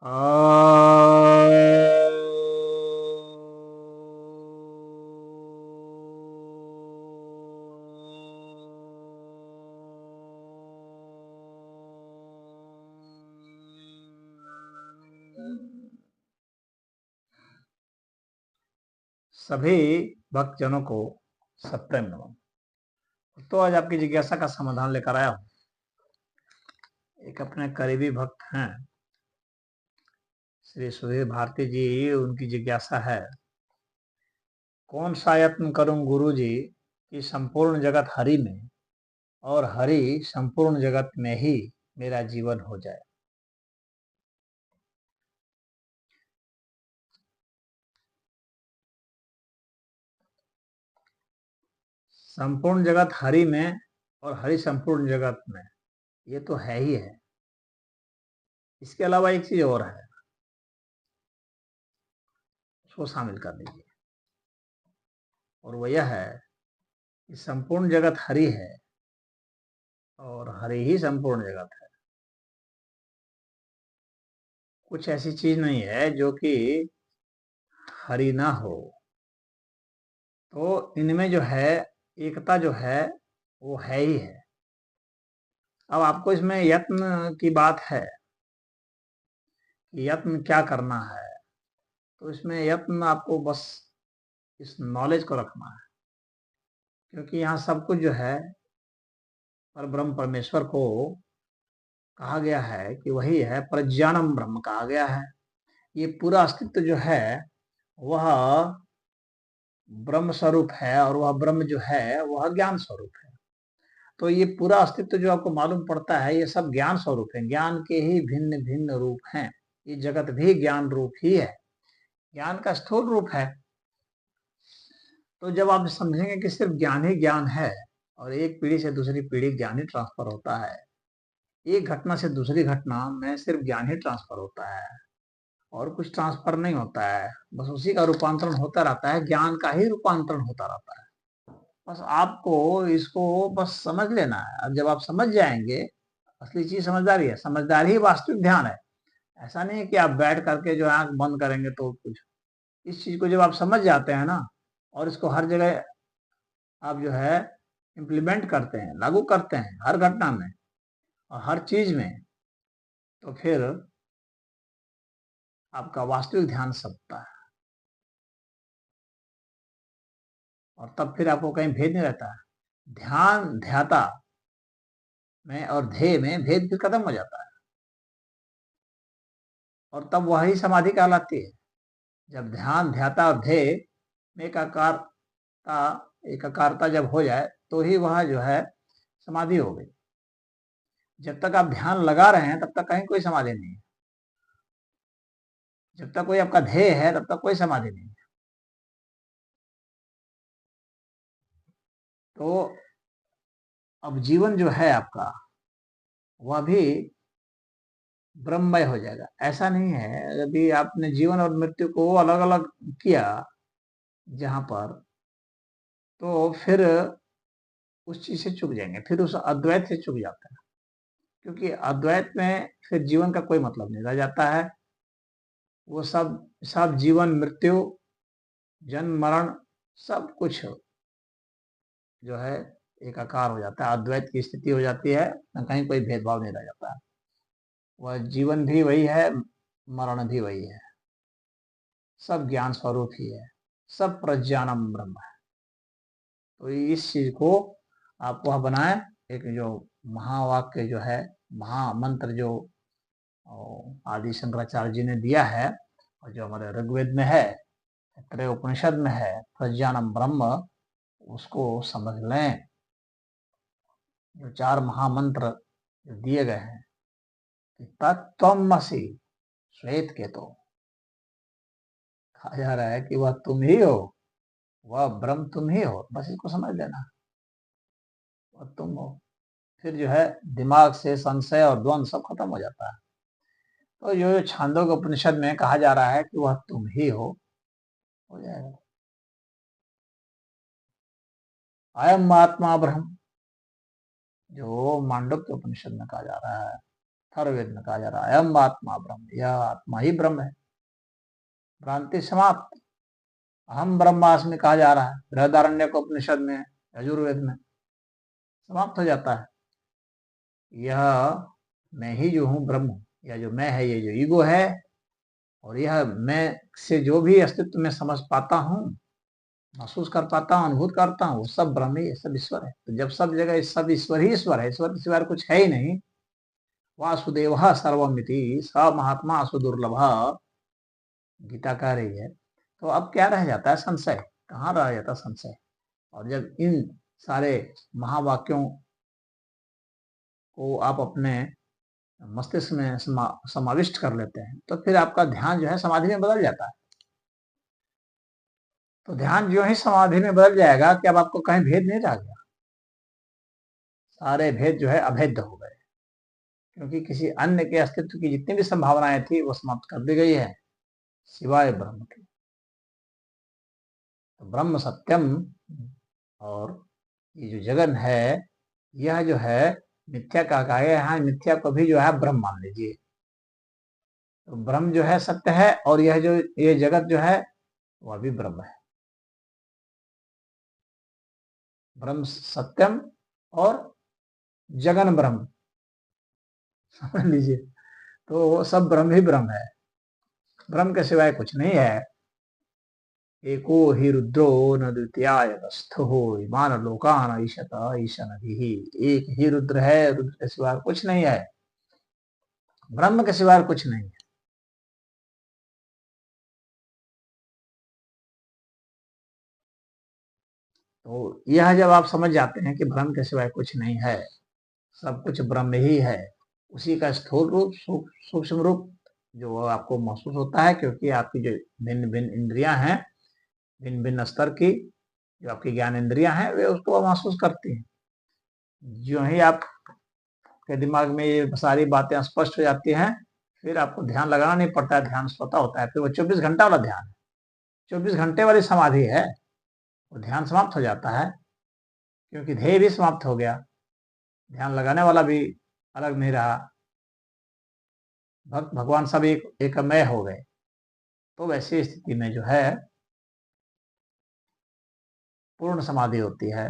सभी भक्तजनों को सप्रेम नमन। तो आज आपकी जिज्ञासा का समाधान लेकर आया हूं। एक अपने करीबी भक्त हैं श्री सुधीर भारती जी, उनकी जिज्ञासा है, कौन सा यत्न करूं गुरु जी कि संपूर्ण जगत हरि में और हरि संपूर्ण जगत में ही मेरा जीवन हो जाए। संपूर्ण जगत हरि में और हरि संपूर्ण जगत में, ये तो है ही है। इसके अलावा एक चीज और है, उसको शामिल कर लीजिए, और वो यह है कि संपूर्ण जगत हरि है और हरि ही संपूर्ण जगत है। कुछ ऐसी चीज नहीं है जो कि हरि ना हो। तो इनमें जो है एकता जो है वो है ही है। अब आपको इसमें यत्न की बात है कि यत्न क्या करना है, तो इसमें यत्न आपको बस इस नॉलेज को रखना है, क्योंकि यहाँ सब कुछ जो है पर ब्रह्म परमेश्वर को कहा गया है कि वही है, प्रज्ञानम ब्रह्म कहा गया है। ये पूरा अस्तित्व जो है वह ब्रह्म स्वरूप है, और वह ब्रह्म जो है वह ज्ञान स्वरूप है। तो ये पूरा अस्तित्व जो आपको मालूम पड़ता है, ये सब ज्ञान स्वरूप है, ज्ञान के ही भिन्न भिन्न रूप हैं। ये जगत भी ज्ञान रूप ही है, ज्ञान का स्थूल रूप है। तो जब आप समझेंगे कि सिर्फ ज्ञान ही ज्ञान है और एक पीढ़ी से दूसरी पीढ़ी ज्ञान ही ट्रांसफर होता है, एक घटना से दूसरी घटना में सिर्फ ज्ञान ही ट्रांसफर होता है और कुछ ट्रांसफर नहीं होता है, बस उसी का रूपांतरण होता रहता है, ज्ञान का ही रूपांतरण होता रहता है। बस आपको इसको बस समझ लेना है। अब जब आप समझ जाएंगे, असली चीज समझदारी है, समझदारी ही वास्तविक ध्यान है। ऐसा नहीं है कि आप बैठ करके जो आंख बंद करेंगे तो कुछ। इस चीज को जब आप समझ जाते हैं ना, और इसको हर जगह आप जो है इम्प्लीमेंट करते हैं, लागू करते हैं, हर घटना में और हर चीज में, तो फिर आपका वास्तविक ध्यान सबता है, और तब फिर आपको कहीं भेद नहीं रहता है। ध्यान ध्याता में और ध्येय में भेद फिर खत्म हो जाता है, और तब वही समाधि कहलाती है। जब ध्यान ध्याता और ध्येय में एकाकारता जब हो जाए, तो ही वह जो है समाधि हो गई। जब तक आप ध्यान लगा रहे हैं तब तक कहीं कोई समाधि नहीं है। जब तक कोई आपका ध्येय है तब तक कोई समाधि नहीं है। तो अब जीवन जो है आपका वह भी ब्रह्ममय हो जाएगा। ऐसा नहीं है अभी आपने जीवन और मृत्यु को अलग अलग किया जहां पर, तो फिर उस चीज से चूक जाएंगे, फिर उस अद्वैत से चूक जाता है, क्योंकि अद्वैत में फिर जीवन का कोई मतलब नहीं रह जाता है। वो सब सब जीवन मृत्यु जन्म मरण सब कुछ जो है एकाकार हो जाता है, अद्वैत की स्थिति हो जाती है, न कहीं कोई भेदभाव नहीं रह जाता है। वह जीवन भी वही है, मरण भी वही है, सब ज्ञान स्वरूप ही है, सब प्रज्ञानम ब्रह्म है। तो इस चीज को आप वह बनाए, एक जो महावाक्य जो है, महामंत्र जो आदि शंकराचार्य जी ने दिया है, और जो हमारे ऋग्वेद में है, त्रय उपनिषद में है, प्रज्ञानम ब्रह्म, उसको समझ लें। जो 4 महामंत्र जो दिए गए हैं कि तत्त्वमसि श्वेत के, तो कहा जा रहा है कि वह तुम ही हो, वह ब्रह्म तुम ही हो, बस इसको समझ लेना, वह तुम हो। फिर जो है दिमाग से संशय और द्वंद्व सब खत्म हो जाता है। तो जो छांदोग्य उपनिषद में कहा जा रहा है कि वह तुम ही हो जाएगा। अयम आत्मा ब्रह्म जो मांडव्य उपनिषद में कहा जा रहा है, अथर्ववेद में कहा जा रहा है अयम आत्मा ब्रह्म, यह आत्मा ही ब्रह्म है। भ्रांति समाप्त। अहम ब्रह्मास्मि कहा जा रहा है बृहदारण्यक उपनिषद में, यजुर्वेद में, समाप्त हो जाता है। यह मैं ही जो हूँ ब्रह्म, या जो मैं है, ये जो ईगो है, और यह मैं से जो भी अस्तित्व में समझ पाता हूँ, महसूस कर पाता हूँ, अनुभूत करता हूँ, वो सब ब्रह्म ही है, सब ईश्वर है। तो जब सब जगह सब ईश्वर ही ईश्वर है, ईश्वर के सिवाय कुछ है ही नहीं, वासुदेव सर्वमिति स महात्मा सुदुर्लभ, गीता कह रही है। तो अब क्या रह जाता है? संशय। कहाँ रह जाता संशय? और जब इन सारे महावाक्यों को आप अपने मस्तिष्क में समाविष्ट कर लेते हैं, तो फिर आपका ध्यान जो है समाधि में बदल जाता है। तो ध्यान जो ही समाधि में बदल जाएगा कि अब आपको कहीं भेद नहीं रह गया, सारे भेद जो है अभेद्य हो गए, क्योंकि किसी अन्य के अस्तित्व की जितनी भी संभावनाएं थी वो समाप्त कर दी गई है, सिवाय ब्रह्म के। तो ब्रह्म सत्यम, और ये जो जगन है, यह जो है मिथ्या का कहा गया है, मिथ्या को भी जो है ब्रह्म मान लीजिए। तो ब्रह्म जो है सत्य है, और यह जो ये जगत जो है वह भी ब्रह्म है। ब्रह्म सत्यम और जगन ब्रह्म, समझ लीजिए। तो सब ब्रह्म ही ब्रह्म है, ब्रह्म के सिवाय कुछ नहीं है। एको ही रुद्रो न द्वितीयाय तस्थो इमान लोकान ईशत ईशन ही। एक ही रुद्र है, रुद्र के सिवाय कुछ नहीं है, ब्रह्म के सिवाय कुछ नहीं है। तो यह जब आप समझ जाते हैं कि ब्रह्म के सिवाय कुछ नहीं है, सब कुछ ब्रह्म ही है, उसी का स्थूल रूप सूक्ष्म रूप जो आपको महसूस होता है, क्योंकि आपकी जो भिन्न भिन्न इंद्रियां हैं, भिन्न भिन्न स्तर की जो आपकी ज्ञान इंद्रियां हैं, वे उसको महसूस करती हैं। जो ही आपके दिमाग में ये सारी बातें स्पष्ट हो जाती हैं, फिर आपको ध्यान लगाना नहीं पड़ता है, ध्यान स्वतः होता है। फिर वो 24 घंटा वाला ध्यान है, 24 घंटे वाली समाधि है। वो ध्यान समाप्त हो जाता है, क्योंकि ध्येय भी समाप्त हो गया, ध्यान लगाने वाला भी अलग नहीं रहा, भक्त भगवान सब एकमय हो गए। तो वैसी स्थिति में जो है पूर्ण समाधि होती है।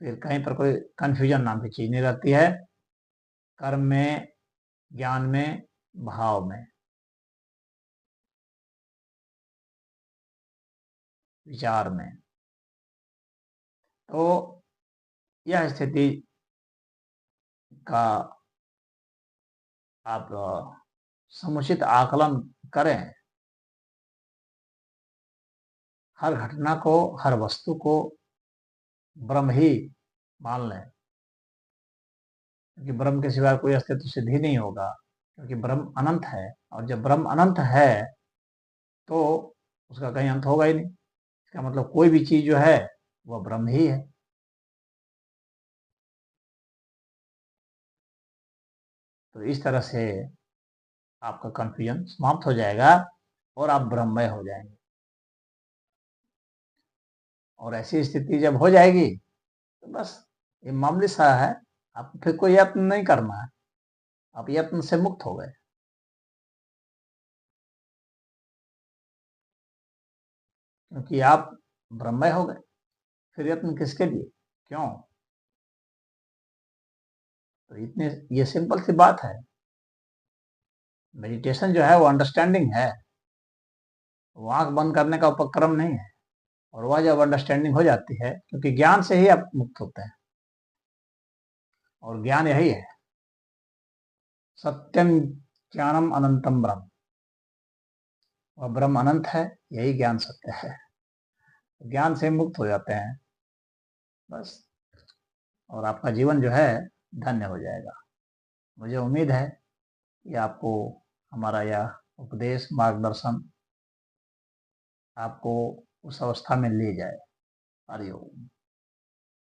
फिर कहीं पर कोई कंफ्यूजन नाम की चीज नहीं रहती है, कर्म में, ज्ञान में, भाव में, विचार में। तो यह स्थिति का आप समुचित आकलन करें, हर घटना को, हर वस्तु को ब्रह्म ही मान लें, क्योंकि ब्रह्म के सिवाय कोई अस्तित्व सिद्ध ही नहीं होगा, क्योंकि ब्रह्म अनंत है। और जब ब्रह्म अनंत है तो उसका कहीं अंत होगा ही नहीं। इसका मतलब कोई भी चीज जो है वह ब्रह्म ही है। तो इस तरह से आपका कंफ्यूजन समाप्त हो जाएगा और आप ब्रह्ममय हो जाएंगे। और ऐसी स्थिति जब हो जाएगी तो बस ये मामूली सा है, आपको फिर कोई यत्न नहीं करना है, आप यत्न से मुक्त हो गए। क्योंकि आप ब्रह्ममय हो गए, फिर यत्न किसके लिए, क्यों? तो इतने, ये सिंपल सी बात है। मेडिटेशन जो है वो अंडरस्टैंडिंग है, वो आंख बंद करने का उपक्रम नहीं है। और वह जब अंडरस्टैंडिंग हो जाती है, क्योंकि ज्ञान से ही आप मुक्त होते हैं, और ज्ञान यही है, सत्यम ज्ञानम अनंतम ब्रह्म। वह ब्रह्म अनंत है, यही ज्ञान सत्य है। ज्ञान से मुक्त हो जाते हैं बस, और आपका जीवन जो है धन्य हो जाएगा। मुझे उम्मीद है कि आपको हमारा यह उपदेश, मार्गदर्शन आपको उस अवस्था में ले जाए। हरिओम।